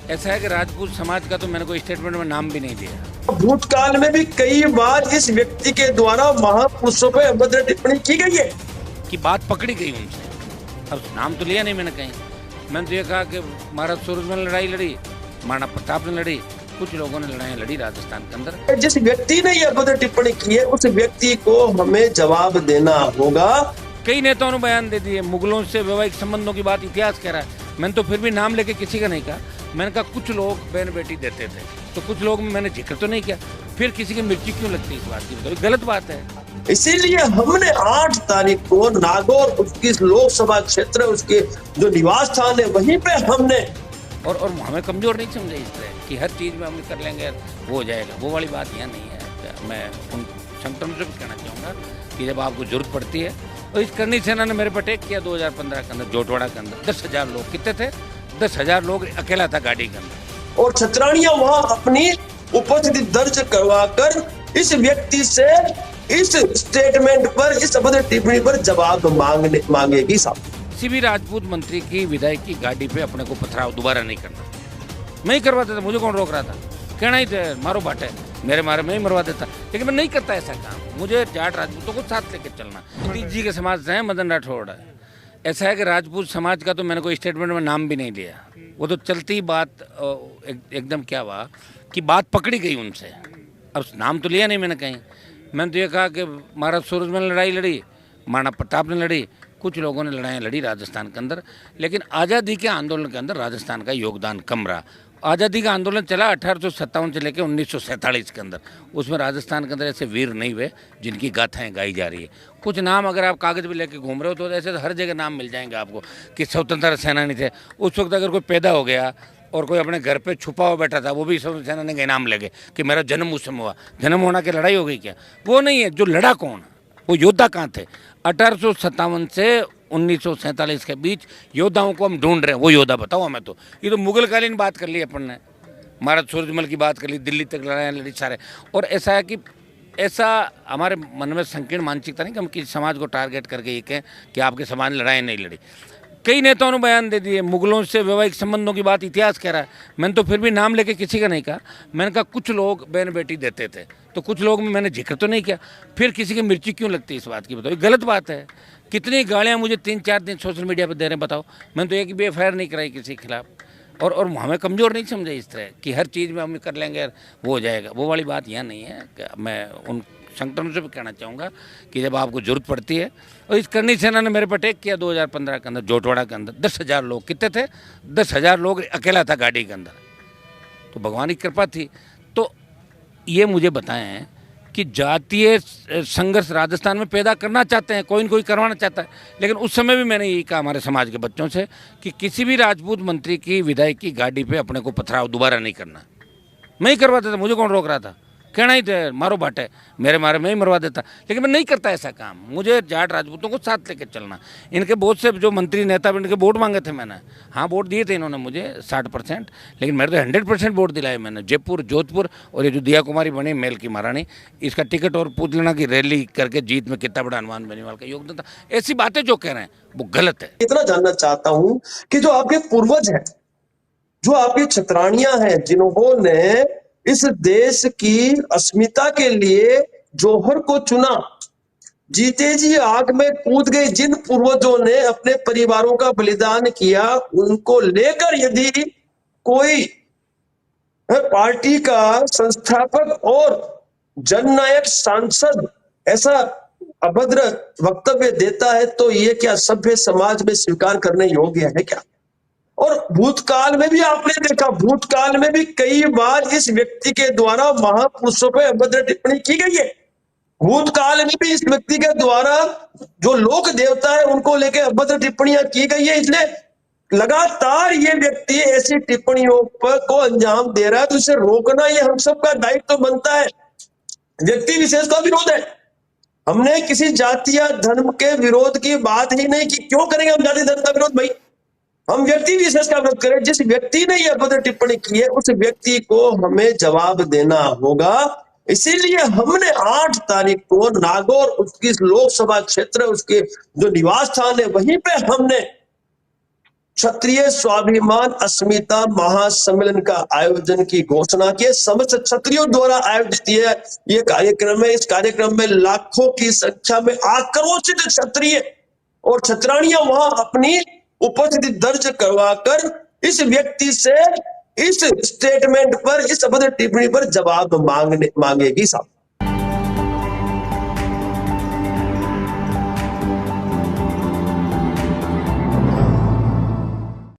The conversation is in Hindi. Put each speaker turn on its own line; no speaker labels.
ऐसा है कि राजपूत समाज का तो मैंने कोई स्टेटमेंट में नाम भी नहीं दिया।
भूतकाल में भी कई बार इस व्यक्ति के द्वारा महापुरुषों पर अभद्र टिप्पणी की गई है
कि बात पकड़ी गई उनसे। अब नाम तो लिया नहीं मैंने कहीं। मैंने तो ये कहा कि महाराज सूरजमल ने लड़ाई लड़ी, महाराणा प्रताप ने लड़ी, कुछ लोगों ने लड़ाई लड़ी राजस्थान के अंदर।
जिस व्यक्ति ने यह अभद्र टिप्पणी की है उस व्यक्ति को हमें जवाब देना होगा।
कई नेताओं ने बयान दे दिए, मुगलों से वैवाहिक संबंधों की बात इतिहास कह रहा है। मैंने तो फिर भी नाम लेके किसी का नहीं कहा। मैंने कहा कुछ लोग बहन बेटी देते थे, तो कुछ लोग मैंने जिक्र तो नहीं किया। फिर किसी की मिर्ची क्यों लगती है इस बात की? तो गलत बात है।
इसीलिए हमने 8 तारीख को नागौर उसकी लोकसभा क्षेत्र उसके जो निवास स्थान है वहीं पे हमने
और हमें कमजोर नहीं समझे इस तरह कि हर चीज में हम कर लेंगे वो हो जाएगा, वो वाली बात यहाँ नहीं है। मैं उन संगठनों से भी कहना चाहूँगा कि जब आपको जरूरत पड़ती है, तो इस करनी सेना ने मेरे पर अटैक किया 2015 के अंदर जोटवाड़ा के अंदर। 10,000 लोग, कितने थे? 10,000 लोग, अकेला था गाड़ी के अंदर।
और छतरानियां वहां अपनी उपस्थिति दर्ज करवाकर इस व्यक्ति से इस स्टेटमेंट पर, इस अभद्र टिप्पणी पर जवाब मांगेगी साहब।
किसी भी राजपूत मंत्री की विधायक की गाड़ी पे अपने को पथराव दोबारा नहीं करना। मैं ही करवाता था, मुझे कौन रोक रहा था? कहना ही थे मारो बाटे, मेरे मारे मैं ही मरवा देता। लेकिन मैं नहीं करता ऐसा काम। मुझे जाट राजपूतों को साथ लेकर चलना। सतीश जी के समाज से है मदन राठौड़। ऐसा है कि राजपूत समाज का तो मैंने कोई स्टेटमेंट में नाम भी नहीं लिया। वो तो चलती बात एकदम क्या हुआ कि बात पकड़ी गई उनसे। अब नाम तो लिया नहीं मैंने कहीं। मैंने तो ये कहा कि महाराज सूरजमल ने लड़ाई लड़ी, महाराणा प्रताप ने लड़ी, कुछ लोगों ने लड़ाई लड़ी राजस्थान के अंदर। लेकिन आज़ादी के आंदोलन के अंदर राजस्थान का योगदान कम रहा। आज़ादी का आंदोलन चला 1857 से लेकर 1947 के अंदर। उसमें राजस्थान के अंदर ऐसे वीर नहीं हुए जिनकी गाथाएं गाई जा रही है। कुछ नाम अगर आप कागज़ भी लेके घूम रहे हो तो ऐसे तो हर जगह नाम मिल जाएंगे आपको कि स्वतंत्रता सेनानी थे। उस वक्त अगर कोई पैदा हो गया और कोई अपने घर पे छुपा हुआ बैठा था, वो भी स्वतंत्रता सेनानी का इनाम ले गए कि मेरा जन्म उस समय हुआ। जन्म होना की लड़ाई हो गई क्या? वो नहीं है। जो लड़ा कौन, वो योद्धा कहाँ थे? 1857 से 1947 के बीच योद्धाओं को हम ढूंढ रहे हैं। वो योद्धा बताओ हमें। तो ये तो मुगलकालीन बात कर ली अपन ने, महाराज सूरजमल की बात कर ली, दिल्ली तक लड़ाई लड़ी सारे। और ऐसा है कि ऐसा हमारे मन में संकीर्ण मानसिकता नहीं कि हम किसी समाज को टारगेट करके ये कहें कि आपके समाज ने लड़ाई नहीं लड़ी। कई नेताओं ने बयान दे दिए, मुगलों से वैवाहिक संबंधों की बात इतिहास कह रहा है। मैंने तो फिर भी नाम लेके किसी का नहीं कहा। मैंने कहा कुछ लोग बहन बेटी देते थे, तो कुछ लोग में मैंने जिक्र तो नहीं किया। फिर किसी की मिर्ची क्यों लगती है इस बात की? बताओ, गलत बात है। कितनी गालियाँ मुझे 3-4 दिन सोशल मीडिया पर दे रहे हैं, बताओ। मैंने तो एक भी एफ आई आर नहीं कराई किसी के खिलाफ। और हमें कमज़ोर नहीं समझे इस तरह कि हर चीज़ में हम कर लेंगे वो हो जाएगा, वो वाली बात यहाँ नहीं है। मैं उन संगठनों से भी कहना चाहूँगा कि जब आपको जरूरत पड़ती है, और इस करनी सेना ने मेरे पर अटैक किया 2015 के अंदर जोटवाड़ा के अंदर। 10,000 लोग, कितने थे? 10,000 लोग, अकेला था गाड़ी के अंदर। तो भगवान की कृपा थी। तो ये मुझे बताएं कि जातीय संघर्ष राजस्थान में पैदा करना चाहते हैं, कोई न कोई करवाना चाहता है। लेकिन उस समय भी मैंने यही कहा हमारे समाज के बच्चों से कि किसी भी राजपूत मंत्री की विधायक की गाड़ी पे अपने को पथराव दोबारा नहीं करना। मैं ही करवाता था, मुझे कौन रोक रहा था? कहना ही थे मारो बाटे, मेरे मारे मैं ही मरवा देता। लेकिन मैं नहीं करता ऐसा काम। मुझे जाट राजपूतों को साथ लेकर चलना। इनके बहुत से जो मंत्री नेता, इनके वोट मांगे थे मैंने। हाँ, वोट दिए थे इन्होंने मुझे 60%, लेकिन मेरे तो 100% वोट दिलाए मैंने। जयपुर, जोधपुर, और ये जो दिया कुमारी बनी मेल की महारानी, इसका टिकट और पूछ लेना कि रैली करके जीत में कितना बड़ा हनुमान बेनीवाल का योगदान था। ऐसी बातें जो कह रहे हैं वो गलत है।
इतना जानना चाहता हूं कि जो आपके पूर्वज हैं, जो आपकी छतरानियां हैं, जिन्होंने इस देश की अस्मिता के लिए जौहर को चुना, जीते जी आग में कूद गए, जिन पूर्वजों ने अपने परिवारों का बलिदान किया, उनको लेकर यदि कोई पार्टी का संस्थापक और जननायक सांसद ऐसा अभद्र वक्तव्य देता है, तो ये क्या सभ्य समाज में स्वीकार करने योग्य है क्या? और भूतकाल में भी आपने देखा, भूतकाल में भी कई बार इस व्यक्ति के द्वारा महापुरुषों पर अभद्र टिप्पणी की गई है। भूतकाल में भी इस व्यक्ति के द्वारा जो लोक देवता है उनको लेकर अभद्र टिप्पणियां की गई है। इसलिए लगातार ये व्यक्ति ऐसी टिप्पणियों पर को अंजाम दे रहा है, तो इसे रोकना ये हम सबका दायित्व बनता है। व्यक्ति विशेष का विरोध है। हमने किसी जाति या धर्म के विरोध की बात ही नहीं की। क्यों करेंगे हम जाति धर्म का विरोध भाई? हम व्यक्ति विशेष का विरोध करें। जिस व्यक्ति ने यह अभद्र टिप्पणी की है उस व्यक्ति को हमें जवाब देना होगा। इसीलिए हमने 8 तारीख को नागौर उसकी लोकसभा क्षेत्र उसके जो निवास स्थान है वहीं पे हमने क्षत्रिय स्वाभिमान अस्मिता महासम्मेलन का आयोजन की घोषणा की। समस्त क्षत्रियों द्वारा आयोजित ये कार्यक्रम है। इस कार्यक्रम में लाखों की संख्या में आक्रोशित क्षत्रिय और क्षत्राणियां वहां अपनी उपस्थिति दर्ज करवाकर इस व्यक्ति से इस स्टेटमेंट पर, इस अभद्र टिप्पणी पर जवाब मांगेगी साहब।